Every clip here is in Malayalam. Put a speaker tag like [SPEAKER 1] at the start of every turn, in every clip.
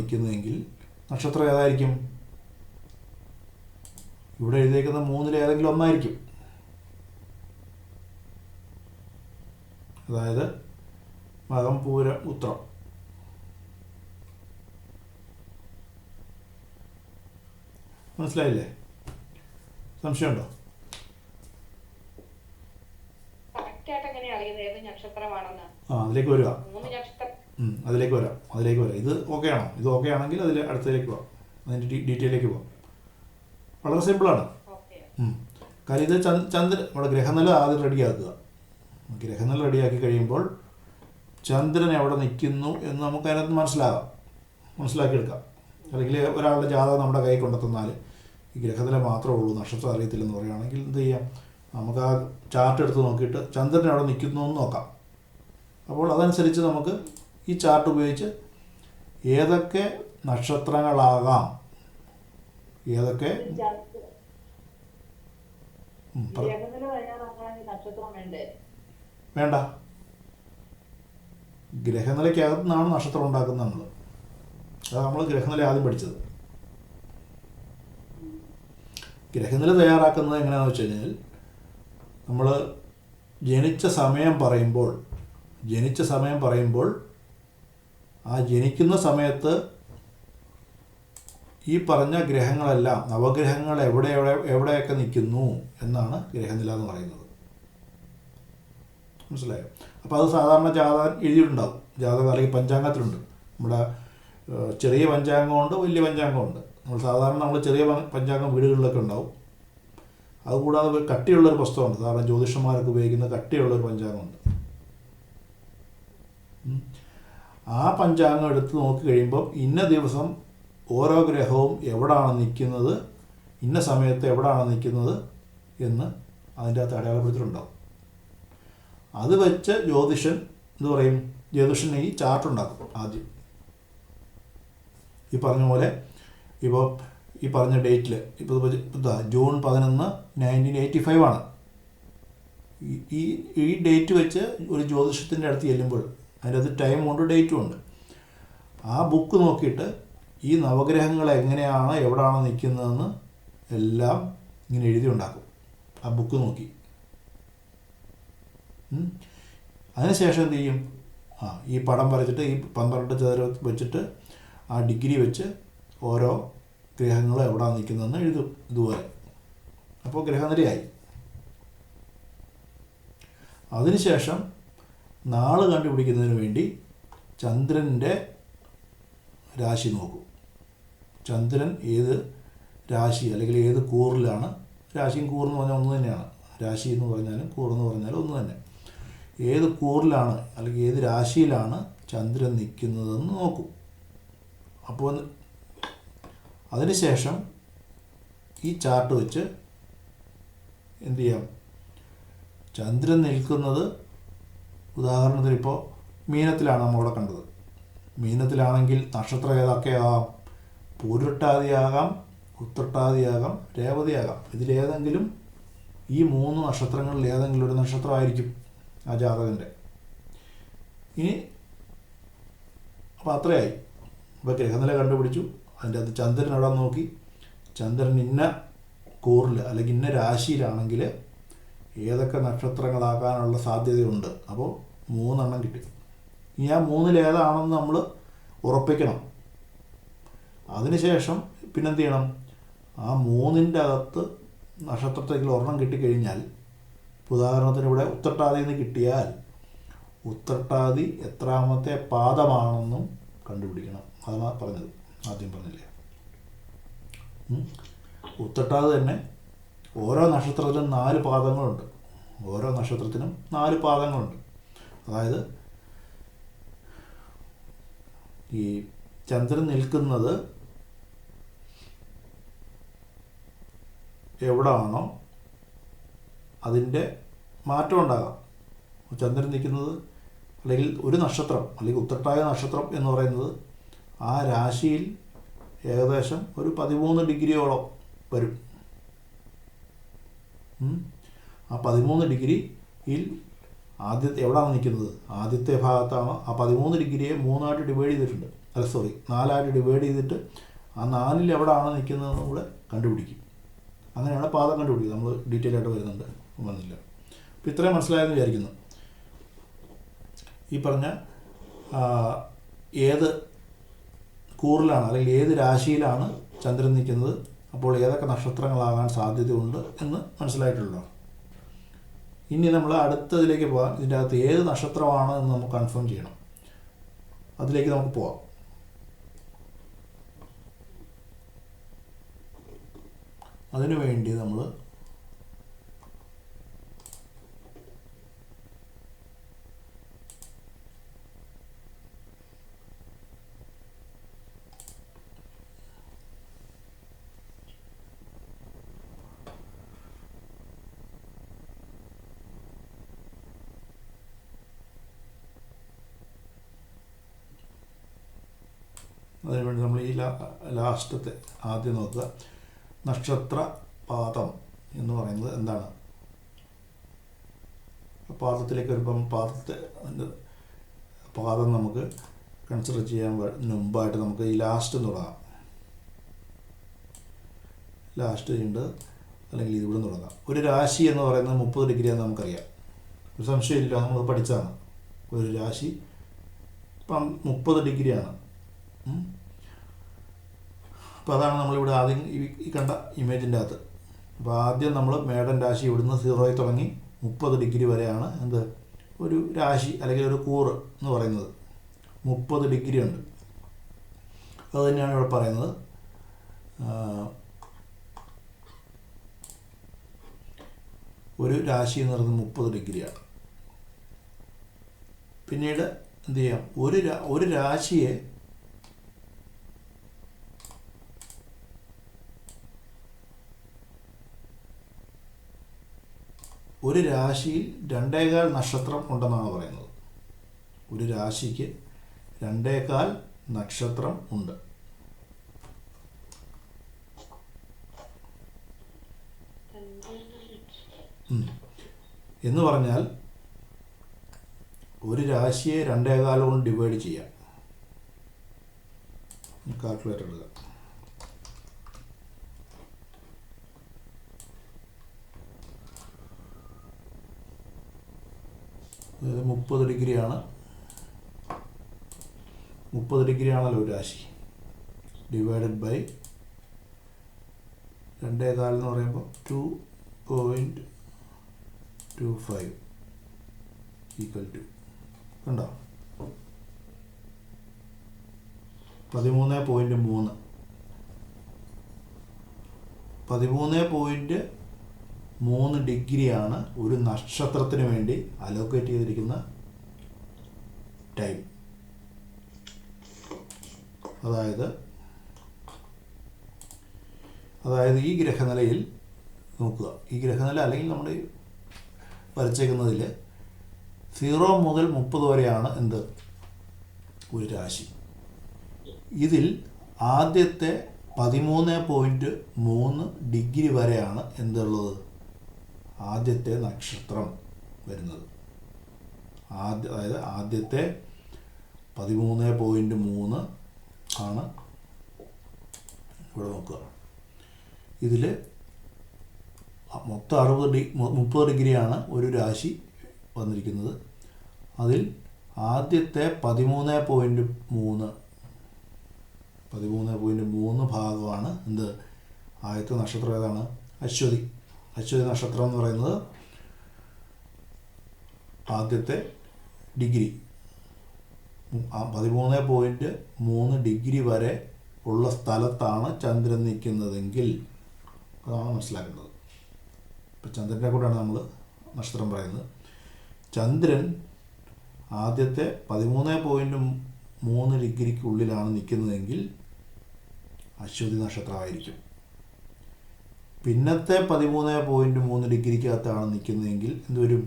[SPEAKER 1] നിൽക്കുന്നതെങ്കിൽ നക്ഷത്രം ഏതായിരിക്കും? ഇവിടെ എഴുതിയേക്കുന്ന മൂന്നിൽ ഏതെങ്കിലും ഒന്നായിരിക്കും. അതായത് മകം, പൂരം, ഉത്രം. മനസ്സിലായില്ലേ? സംശയമുണ്ടോ? അതിലേക്ക് വരിക. അതിലേക്ക് വരാം. ഇത് ഓക്കെ ആണോ? ഇത് ഓക്കെ ആണെങ്കിൽ അതിൽ അടുത്തതിലേക്ക് പോവാം. അതിൻ്റെ ഡീറ്റെയിലേക്ക് പോവാം. വളരെ സിമ്പിളാണ്. കാര്യം ഇത് ചന്ദ്രൻ നമ്മുടെ ഗ്രഹനില ആദ്യം റെഡിയാക്കുക. ഗ്രഹനില റെഡിയാക്കി കഴിയുമ്പോൾ ചന്ദ്രൻ എവിടെ നിൽക്കുന്നു എന്ന് നമുക്ക് അതിനകത്ത് മനസ്സിലാക്കിയെടുക്കാം. അല്ലെങ്കിൽ ഒരാളുടെ ജാതകം നമ്മുടെ കൈ കൊണ്ടെത്തുന്നാൽ ഈ ഗ്രഹനില മാത്രമേ ഉള്ളൂ, നക്ഷത്രം അറിയത്തില്ലെന്ന് പറയുകയാണെങ്കിൽ എന്ത് ചെയ്യാം? നമുക്ക് ആ ചാർട്ട് എടുത്ത് നോക്കിയിട്ട് ചന്ദ്രൻ എവിടെ നിൽക്കുന്നു എന്ന് നോക്കാം. അപ്പോൾ അതനുസരിച്ച് നമുക്ക് ഈ ചാർട്ട് ഉപയോഗിച്ച് ഏതൊക്കെ നക്ഷത്രങ്ങളാകാം, ഏതൊക്കെ വേണ്ട, ഗ്രഹനിലയ്ക്കകത്തു നിന്നാണ് നക്ഷത്രം ഉണ്ടാക്കുന്നത്. അതാണ് നമ്മൾ ഗ്രഹനില ആദ്യം പഠിച്ചത്. ഗ്രഹനില തയ്യാറാക്കുന്നത് എങ്ങനെയാണെന്ന് വെച്ച് കഴിഞ്ഞാൽ, നമ്മൾ ജനിച്ച സമയം പറയുമ്പോൾ ആ ജനിക്കുന്ന സമയത്ത് ഈ പറഞ്ഞ ഗ്രഹങ്ങളെല്ലാം, നവഗ്രഹങ്ങൾ എവിടെയൊക്കെ നിൽക്കുന്നു എന്നാണ് ഗ്രഹനില എന്ന് പറയുന്നത്. മനസ്സിലായോ? അപ്പോൾ അത് സാധാരണ ജാതകം എഴുതിയിട്ടുണ്ടാവും. ജാതകം അല്ലെങ്കിൽ പഞ്ചാംഗത്തിലുണ്ട്. നമ്മുടെ ചെറിയ പഞ്ചാംഗമുണ്ട്, വലിയ പഞ്ചാംഗമുണ്ട്. നമ്മൾ ചെറിയ പഞ്ചാംഗം വീടുകളിലൊക്കെ ഉണ്ടാവും. അതുകൂടാതെ കട്ടിയുള്ളൊരു പുസ്തകമുണ്ട്. സാധാരണ ജ്യോതിഷന്മാരൊക്കെ ഉപയോഗിക്കുന്ന കട്ടിയുള്ളൊരു പഞ്ചാംഗമുണ്ട്. ആ പഞ്ചാംഗം എടുത്ത് നോക്കി കഴിയുമ്പോൾ ഇന്ന ദിവസം ഓരോ ഗ്രഹവും എവിടാണ് നിൽക്കുന്നത്, ഇന്ന സമയത്ത് എവിടാണ് നിൽക്കുന്നത് എന്ന് അതിൻ്റെ അകത്ത് അടയാളപ്പെടുത്തിയിട്ടുണ്ടാവും. അത് വെച്ച് ജ്യോതിഷൻ ഈ ചാർട്ട് ഉണ്ടാക്കും ആദ്യം. ഈ പറഞ്ഞ പോലെ ഇപ്പോൾ ഈ പറഞ്ഞ ഡേറ്റിൽ ഇപ്പോൾ ജൂൺ 11, 1985 ആണ്. ഈ ഡേറ്റ് വെച്ച് ഒരു ജ്യോതിഷത്തിൻ്റെ അടുത്ത് ചെല്ലുമ്പോൾ അതിൻ്റെ അത് ടൈമും ഉണ്ട്, ഡേറ്റും ഉണ്ട്. ആ ബുക്ക് നോക്കിയിട്ട് ഈ നവഗ്രഹങ്ങൾ എങ്ങനെയാണ് എവിടെയാണ് നിൽക്കുന്നതെന്ന് എല്ലാം ഇങ്ങനെ എഴുതി ഉണ്ടാക്കും ആ ബുക്ക് നോക്കി. അതിനുശേഷം എന്ത് ചെയ്യും? ഈ പടം വരച്ചിട്ട് ഈ 12 ചതുരം വെച്ചിട്ട് ആ ഡിഗ്രി വെച്ച് ഓരോ ഗ്രഹങ്ങൾ എവിടെയാണ് നിൽക്കുന്നതെന്ന് എഴുതും ഇതുപോലെ. അപ്പോൾ ഗ്രഹനിലയായി. അതിനുശേഷം നാള് കണ്ടുപിടിക്കുന്നതിന് വേണ്ടി ചന്ദ്രൻ്റെ രാശി നോക്കും. ചന്ദ്രൻ ഏത് രാശി അല്ലെങ്കിൽ ഏത് കൂറിലാണ്, രാശിയും കൂറെന്ന് പറഞ്ഞാൽ ഒന്ന് തന്നെയാണ്, രാശി എന്ന് പറഞ്ഞാലും കൂറെന്ന് പറഞ്ഞാലും ഒന്ന് തന്നെ. ഏത് കൂറിലാണ് അല്ലെങ്കിൽ ഏത് രാശിയിലാണ് ചന്ദ്രൻ നിൽക്കുന്നതെന്ന് നോക്കും. അപ്പോൾ അതിനുശേഷം ഈ ചാർട്ട് വെച്ച് എന്തു ചെയ്യാം? ചന്ദ്രൻ നിൽക്കുന്നത് ഉദാഹരണത്തിന് ഇപ്പോൾ മീനത്തിലാണ് നമ്മളിവിടെ കണ്ടത്. മീനത്തിലാണെങ്കിൽ നക്ഷത്രം ഏതൊക്കെയാകാം? പൂരുരുട്ടാതിയാകാം, ഉത്രട്ടാതിയാകാം, രേവതിയാകാം. ഇതിലേതെങ്കിലും ഈ 3 നക്ഷത്രങ്ങളിൽ ഏതെങ്കിലും ഒരു നക്ഷത്രമായിരിക്കും ആ ജാതകൻ്റെ. ഇനി അപ്പോൾ അത്രയായി. അപ്പോൾ ഗ്രഹനില കണ്ടുപിടിച്ചു. അതിൻ്റെ അകത്ത് ചന്ദ്രൻ അവിടെ നോക്കി. ചന്ദ്രൻ ഇന്ന കൂറിൽ അല്ലെങ്കിൽ ഇന്ന രാശിയിലാണെങ്കിൽ ഏതൊക്കെ നക്ഷത്രങ്ങളാകാനുള്ള സാധ്യതയുണ്ട്. അപ്പോൾ 3 എണ്ണം കിട്ടി. ഇനി ആ 3-ൽ ഏതാണെന്ന് നമ്മൾ ഉറപ്പിക്കണം. അതിനുശേഷം പിന്നെന്ത് ചെയ്യണം? ആ 3-ൻ്റെ അകത്ത് നക്ഷത്രത്തിൽ ഒരെണ്ണം കിട്ടിക്കഴിഞ്ഞാൽ, ഉദാഹരണത്തിന് ഇവിടെ ഉത്രട്ടാതി എന്ന് കിട്ടിയാൽ ഉത്രട്ടാതി എത്രാമത്തെ പാദമാണെന്നും കണ്ടുപിടിക്കണം. അതാണ് പറഞ്ഞത്, ആദ്യം പറഞ്ഞില്ലേ. ഉത്രട്ടാതി തന്നെ ഓരോ നക്ഷത്രത്തിനും 4 പാദങ്ങളുണ്ട്. ഓരോ നക്ഷത്രത്തിനും 4 പാദങ്ങളുണ്ട്. അതായത് ഈ ചന്ദ്രൻ നിൽക്കുന്നത് എവിടാണോ അതിൻ്റെ മാറ്റം ഉണ്ടാകാം. ചന്ദ്രൻ നിൽക്കുന്നത് അല്ലെങ്കിൽ ഒരു നക്ഷത്രം അല്ലെങ്കിൽ ഉത്രട്ടാതി നക്ഷത്രം എന്ന് പറയുന്നത് ആ രാശിയിൽ ഏകദേശം ഒരു 13 ഡിഗ്രിയോളം വരും. ആ 13 ഡിഗ്രിയിൽ എവിടെയാണ് നിൽക്കുന്നത്? ആദ്യത്തെ ഭാഗത്താണ്. ആ 13 ഡിഗ്രിയെ 3 ആയിട്ട് ഡിവൈഡ് ചെയ്തിട്ടുണ്ട്. 4ആയിട്ട് ഡിവൈഡ് ചെയ്തിട്ട് ആ 4ൽ എവിടെയാണ് നിൽക്കുന്നതെന്നും കൂടെ കണ്ടുപിടിക്കും. അങ്ങനെയാണ് പാദം കണ്ടുപിടിക്കുക. നമ്മൾ ഡീറ്റെയിൽ ആയിട്ട് വരുന്നുണ്ട്, വന്നില്ല. അപ്പോൾ ഇത്രയും മനസ്സിലായെന്ന് വിചാരിക്കുന്നു. ഈ പറഞ്ഞ ഏത് കൂറിലാണ് അല്ലെങ്കിൽ ഏത് രാശിയിലാണ് ചന്ദ്രൻ നിൽക്കുന്നത്, അപ്പോൾ ഏതൊക്കെ നക്ഷത്രങ്ങളാകാൻ സാധ്യതയുണ്ട് എന്ന് മനസ്സിലായിട്ടുണ്ടല്ലോ. ഇനി നമ്മൾ അടുത്തതിലേക്ക് പോകാം. ഇതിൻ്റെ അകത്ത് ഏത് നക്ഷത്രമാണ് എന്ന് നമുക്ക് കൺഫേം ചെയ്യണം. അതിലേക്ക് നമുക്ക് പോവാം. അതിനു വേണ്ടി നമ്മൾ അതിനുവേണ്ടി നമ്മൾ ഈ ലാസ്റ്റത്തെ ആദ്യം നോക്കുക. നക്ഷത്രപാദം എന്ന് പറയുന്നത് എന്താണ്? പാദത്തിലേക്ക് വരുമ്പം പാദം നമുക്ക് കൺസിഡർ ചെയ്യാൻ മുമ്പായിട്ട് നമുക്ക് ഈ ലാസ്റ്റ് തുടങ്ങാം. ലാസ്റ്റ് ചെയ്യേണ്ടത് അല്ലെങ്കിൽ ഇതിവിടെ തുടങ്ങാം. ഒരു രാശി എന്ന് പറയുന്നത് 30 ഡിഗ്രിയാണെന്ന് നമുക്കറിയാം, ഒരു സംശയമില്ല, നമ്മൾ പഠിച്ചതാണ്. ഒരു രാശി ഇപ്പം 30 ഡിഗ്രിയാണ്. അപ്പോൾ അതാണ് നമ്മളിവിടെ ആദ്യം ഈ കണ്ട ഇമേജിൻ്റെ അകത്ത്. അപ്പോൾ ആദ്യം നമ്മൾ മേടൻ രാശി ഇവിടുന്ന് 0 തുടങ്ങി 30 ഡിഗ്രി വരെയാണ് എന്ത് ഒരു രാശി അല്ലെങ്കിൽ ഒരു കൂറ് എന്ന് പറയുന്നത്. 30 ഡിഗ്രി ഉണ്ട്. അത് തന്നെയാണ് ഇവിടെ പറയുന്നത്. ഒരു രാശി എന്ന് പറയുന്നത് 30 ഡിഗ്രിയാണ്. പിന്നീട് എന്ത് ചെയ്യാം, ഒരു രാശിയെ ഒരു രാശിയിൽ 2.25 നക്ഷത്രം ഉണ്ടെന്നാണ് പറയുന്നത്. ഒരു രാശിക്ക് 2.25 നക്ഷത്രം ഉണ്ട്. എന്ന് പറഞ്ഞാൽ ഒരു രാശിയെ 2.25 കൊണ്ട് ഡിവൈഡ് ചെയ്യാം. കാൽക്കുലേറ്റർ എടുക്കുക. അതായത് 30 ഡിഗ്രിയാണ്. 30 ഡിഗ്രിയാണല്ലോ ഒരു രാശി. ഡിവൈഡഡ് ബൈ 2.25 എന്ന് പറയുമ്പോൾ 2.25 ഈക്വൽ ടു കണ്ടോ 13.3. 13.3 ഡിഗ്രിയാണ് ഒരു നക്ഷത്രത്തിന് വേണ്ടി അലോക്കേറ്റ് ചെയ്തിരിക്കുന്ന ടൈം. അതായത് ഈ ഗ്രഹനിലയിൽ നോക്കുക. ഈ ഗ്രഹനില അല്ലെങ്കിൽ നമ്മൾ വരച്ചേക്കുന്നതിൽ 0 മുതൽ 30 വരെയാണ് എന്ത് ഒരു രാശി. ഇതിൽ ആദ്യത്തെ 13.3 ഡിഗ്രി വരെയാണ് എന്തുള്ളത് ആദ്യത്തെ നക്ഷത്രം വരുന്നത്. അതായത് ആദ്യത്തെ 13.3 ആണ് ഇവിടെ നോക്കുക. ഇതിൽ മൊത്തം 30 ഡിഗ്രിയാണ് ഒരു രാശി വന്നിരിക്കുന്നത്. അതിൽ ആദ്യത്തെ 13.3 ഭാഗമാണ് എന്ത് ആദ്യത്തെ നക്ഷത്രം. ഏതാണ്? അശ്വതി. അശ്വതി നക്ഷത്രം എന്ന് പറയുന്നത് ആദ്യത്തെ ഡിഗ്രി 13.3 ഡിഗ്രി വരെ ഉള്ള സ്ഥലത്താണ് ചന്ദ്രൻ നിൽക്കുന്നതെങ്കിൽ അതാണ് മനസ്സിലാക്കേണ്ടത്. ഇപ്പം ചന്ദ്രനെ കൂടെയാണ് നമ്മൾ നക്ഷത്രം പറയുന്നത്. ചന്ദ്രൻ ആദ്യത്തെ 13.3 ഡിഗ്രിക്കുള്ളിലാണ് നിൽക്കുന്നതെങ്കിൽ അശ്വതി നക്ഷത്രമായിരിക്കും. പിന്നത്തെ 13.3 ഡിഗ്രിക്കകത്താണ് നിൽക്കുന്നതെങ്കിൽ എന്തുവരും?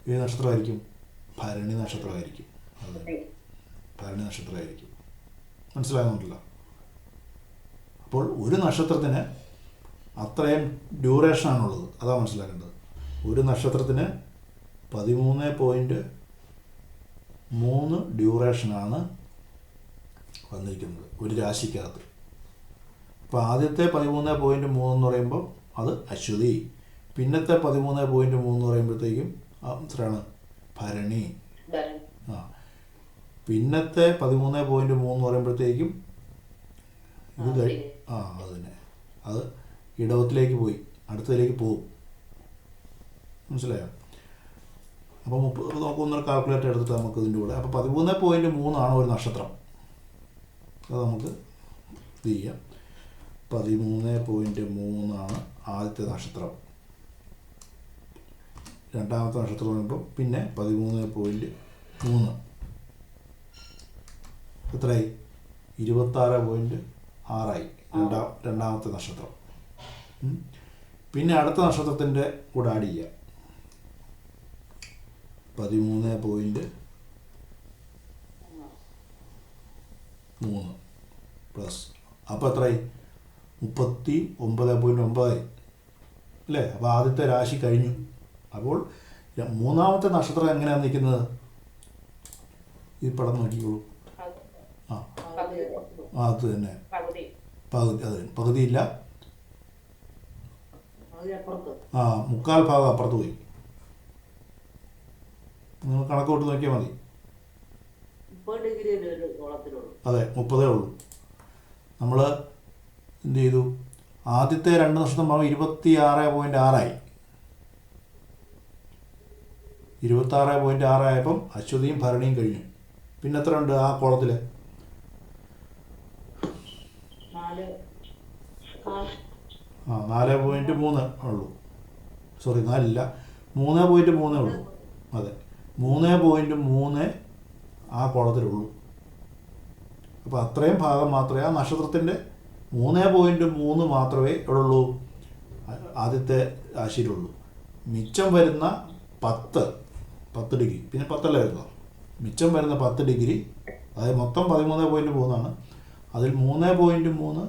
[SPEAKER 1] ഏത് നക്ഷത്രമായിരിക്കും? ഭരണി നക്ഷത്രമായിരിക്കും. അതെ, ഭരണി നക്ഷത്രമായിരിക്കും. മനസ്സിലാകുന്നുണ്ടല്ലോ. അപ്പോൾ ഒരു നക്ഷത്രത്തിന് അത്രയും ഡ്യൂറേഷനാണുള്ളത്. അതാണ് മനസ്സിലാക്കേണ്ടത്. ഒരു നക്ഷത്രത്തിന് 13.3 ഡ്യൂറേഷനാണ് വന്നിരിക്കുന്നത് ഒരു രാശിക്കകത്ത്. അപ്പോൾ ആദ്യത്തെ 13.3 എന്ന് പറയുമ്പോൾ അത് അശ്വതി, പിന്നത്തെ 13.3 എന്ന് പറയുമ്പോഴത്തേക്കും എത്രയാണ്? ഭരണി. ആ പിന്നത്തെ 13.3 എന്ന് പറയുമ്പോഴത്തേക്കും ഇത് അത് തന്നെ, അത് ഇടവത്തിലേക്ക് പോയി അടുത്തതിലേക്ക് പോകും. മനസ്സിലായോ? അപ്പോൾ നമുക്ക് ഒന്നൊരു കാൽക്കുലേറ്റർ എടുത്തിട്ട് നമുക്ക് ഇതിൻ്റെ കൂടെ അപ്പോൾ 13.3 ഒരു നക്ഷത്രം. അത് നമുക്ക് ഇത് ചെയ്യാം. 13.3 ആദ്യത്തെ നക്ഷത്രം. രണ്ടാമത്തെ നക്ഷത്രം പറയുമ്പോൾ പിന്നെ 13.3 എത്രയായി? 26.6 രണ്ടാമത്തെ നക്ഷത്രം. പിന്നെ അടുത്ത നക്ഷത്രത്തിൻ്റെ കൂടെ ആഡ് ചെയ്യുക 13.3 പ്ലസ് അപ്പോൾ എത്രയായി? 39.9 അല്ലേ? അപ്പോൾ ആദ്യത്തെ രാശി കഴിഞ്ഞു. അപ്പോൾ മൂന്നാമത്തെ നക്ഷത്രം എങ്ങനെയാണ് നിൽക്കുന്നത്? ഈ പടം നോക്കിക്കോളൂ. അത് തന്നെ പകുതി, അത് പകുതിയില്ല, മുക്കാൽ ഭാഗം അപ്പുറത്ത് പോയി. നിങ്ങൾ കണക്ക് കൂട്ടി നോക്കിയാൽ മതി. അതെ 30 ഉള്ളൂ. നമ്മൾ എന്ത് ചെയ്തു? ആദ്യത്തെ 2 നക്ഷത്രം 26.6 26.6 ആയപ്പം അശ്വതിയും ഭരണിയും കഴിഞ്ഞു. പിന്നെ എത്ര ഉണ്ട് ആ കോളത്തിൽ? 4.3 ഉള്ളൂ. സോറി 4 3.3 ഉള്ളൂ. അതെ 3.3 ആ കോളത്തിലുള്ളൂ. അപ്പോൾ അത്രയും ഭാഗം മാത്രമേ ആ നക്ഷത്രത്തിൻ്റെ 3.3 മാത്രമേ എവിടെ ഉള്ളൂ? ആദ്യത്തെ രാശിയിലുള്ളൂ. മിച്ചം വരുന്ന 10 ഡിഗ്രി, പിന്നെ 10 വരുന്നത്. മിച്ചം വരുന്ന 10 ഡിഗ്രി, അതായത് മൊത്തം 13.3 അതിൽ 3.3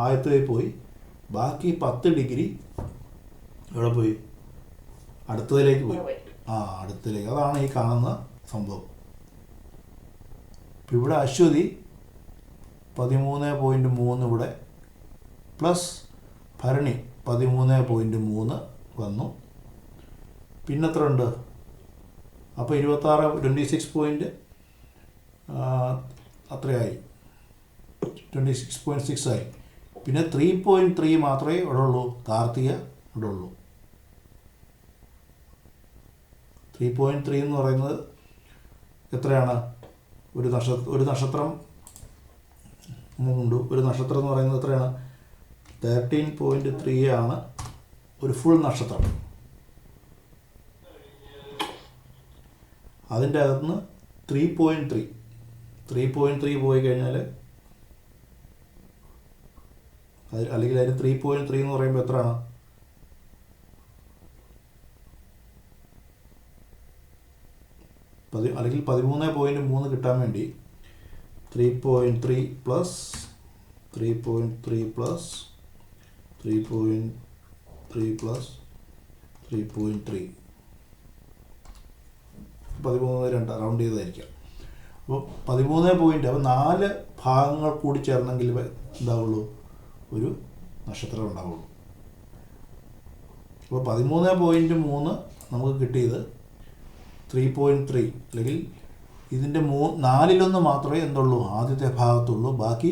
[SPEAKER 1] ആദ്യത്തേക്ക് പോയി, ബാക്കി 10 ഡിഗ്രി എവിടെ പോയി? അടുത്തതിലേക്ക് പോയി. അടുത്തതിലേക്ക്. അതാണ് ഈ കാണുന്ന സംഭവം. ഇപ്പം ഇവിടെ അശ്വതി 13.3 ഇവിടെ പ്ലസ് ഭരണി 13.3 വന്നു. പിന്നെത്ര ഉണ്ട്? അപ്പോൾ 26 അത്രയായി, 26.6 ആയി. പിന്നെ 3.3 മാത്രമേ ഇവിടെ ഉള്ളൂ. കാർത്തിക ഇവിടെ ഉള്ളൂ. 3.3 എന്ന് പറയുന്നത് എത്രയാണ്? ഒരു നക്ഷത്രം ഉണ്ട്. ഒരു നക്ഷത്രം എന്ന് പറയുന്നത് എത്രയാണ്? 13.3 ആണ് ഒരു ഫുൾ നക്ഷത്രം. അതിൻ്റെ അകത്തുനിന്ന് 3.3 പോയി കഴിഞ്ഞാൽ അല്ലെങ്കിൽ അതിന് 3.3 എന്ന് പറയുമ്പോൾ എത്രയാണ്? അല്ലെങ്കിൽ 13.3 കിട്ടാൻ വേണ്ടി 3.3 പ്ലസ് 3.3 പ്ലസ് 3.3 പ്ലസ് 3.3 13.2 റൗണ്ട് ചെയ്തായിരിക്കാം. അപ്പോൾ 13 അപ്പോൾ 4 ഭാഗങ്ങൾ കൂടി ചേർന്നെങ്കിൽ എന്താവുള്ളൂ? ഒരു നക്ഷത്രം ഉണ്ടാവുള്ളൂ. അപ്പോൾ 13.3 നമുക്ക് കിട്ടിയത് 3.3 അല്ലെങ്കിൽ ഇതിൻ്റെ 4-1 മാത്രമേ എന്തുള്ളൂ? ആദ്യത്തെ ഭാഗത്തുള്ളൂ. ബാക്കി